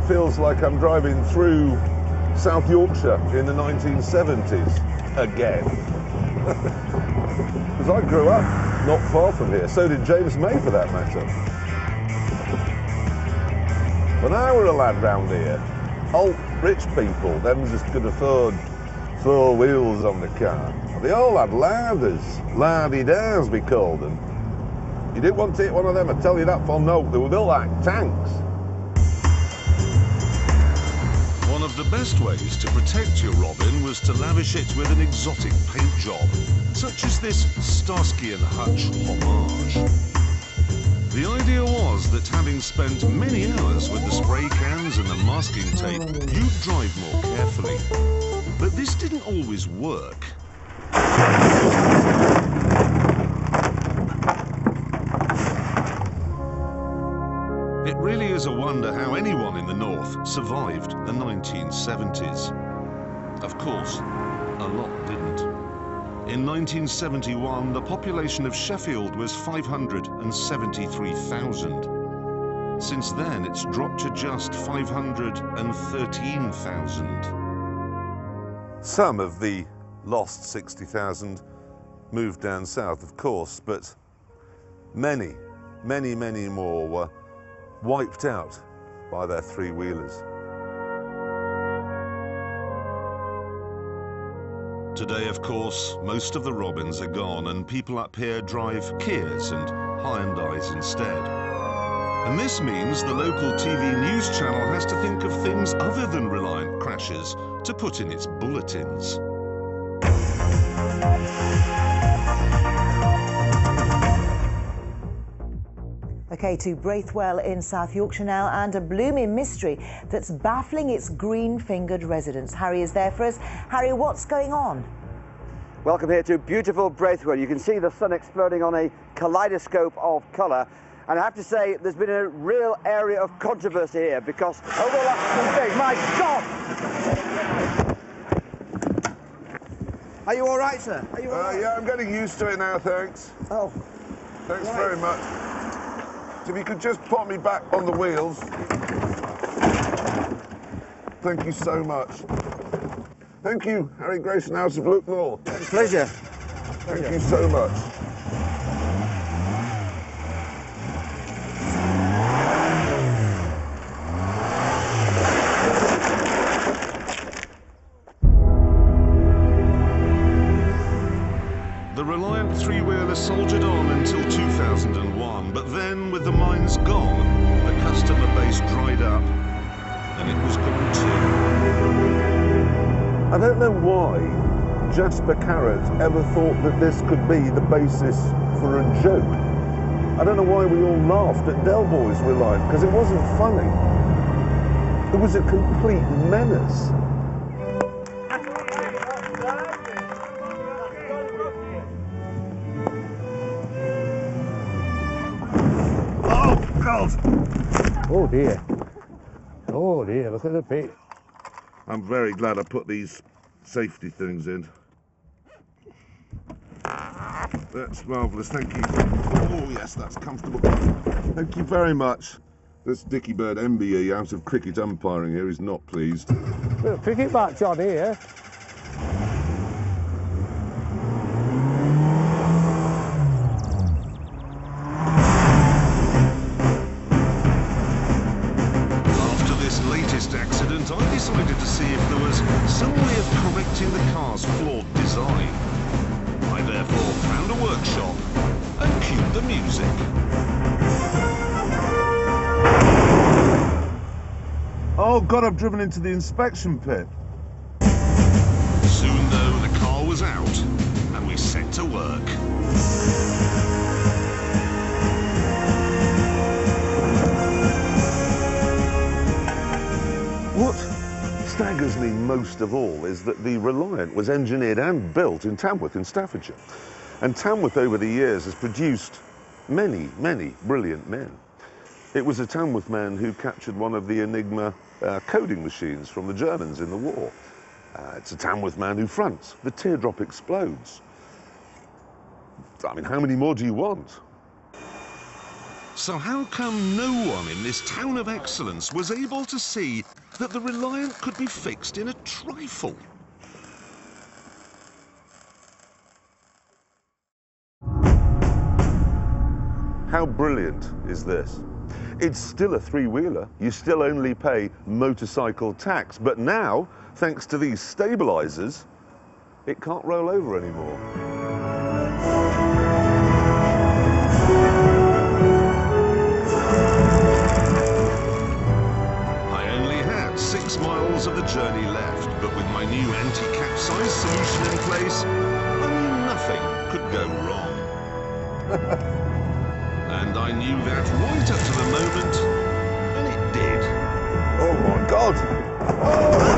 feels like I'm driving through South Yorkshire in the 1970s again. Because I grew up not far from here, so did James May for that matter. When I were a lad round here, old rich people, them just could afford 4 wheels on the car. They all had larders, lardy-dars we called them. You didn't want to hit one of them, I tell you that for no, they were built like tanks. One of the best ways to protect your Robin was to lavish it with an exotic paint job, such as this Starsky and Hutch homage. The idea was that having spent many hours with the spray cans and the masking tape, you'd drive more carefully. But this didn't always work. It really is a wonder how anyone in the north survived the 1970s. Of course, a lot didn't. In 1971, the population of Sheffield was 573,000. Since then, it's dropped to just 513,000. Some of the lost 60,000 moved down south, of course, but many, many, many more were wiped out by their three-wheelers. Today, of course, most of the Robins are gone and people up here drive Kias and Hyundais instead. And this means the local TV news channel has to think of things other than Reliant crashes to put in its bulletins. OK, to Braithwell in South Yorkshire now, and a blooming mystery that's baffling its green-fingered residents. Harry is there for us. Harry, what's going on? Welcome here to beautiful Braithwell. You can see the sun exploding on a kaleidoscope of colour. And I have to say, there's been a real area of controversy here because over the last 2 days, my God! Are you all right, sir? Are you all right? Yeah, I'm getting used to it now, thanks. Oh. Thanks very much. If you could just put me back on the wheels. Thank you so much. Thank you, Harry Grayson, House of Luke Moore. Pleasure. Thank you so much. The Reliant three-wheeler soldiered on until 2001, but then, with the mines gone, the customer base dried up, and it was gone too. I don't know why Jasper Carrot ever thought that this could be the basis for a joke. I don't know why we all laughed at Del Boy's Reliant, because it wasn't funny. It was a complete menace. Oh dear. Oh dear, look at the pit. I'm very glad I put these safety things in. That's marvellous, thank you. Oh yes, that's comfortable. Thank you very much. This Dicky Bird MBE out of cricket umpiring here is not pleased. Well, cricket match on here. Accident, I decided to see if there was some way of correcting the car's flawed design. I therefore found a workshop and cued the music. Oh God, I've driven into the inspection pit. Soon though, the car was out and we set to work. What staggers me most of all is that the Reliant was engineered and built in Tamworth in Staffordshire. And Tamworth over the years has produced many, many brilliant men. It was a Tamworth man who captured one of the Enigma coding machines from the Germans in the war. It's a Tamworth man who fronts The Teardrop Explodes. I mean, how many more do you want? So how come no one in this town of excellence was able to see that the Reliant could be fixed in a trifle? How brilliant is this? It's still a three-wheeler. You still only pay motorcycle tax. But now, thanks to these stabilisers, it can't roll over anymore. I only had 6 miles of the journey left, but with my new anti-capsize solution in place, I knew nothing could go wrong. And I knew that right up to the moment, and it did. Oh my God! Oh!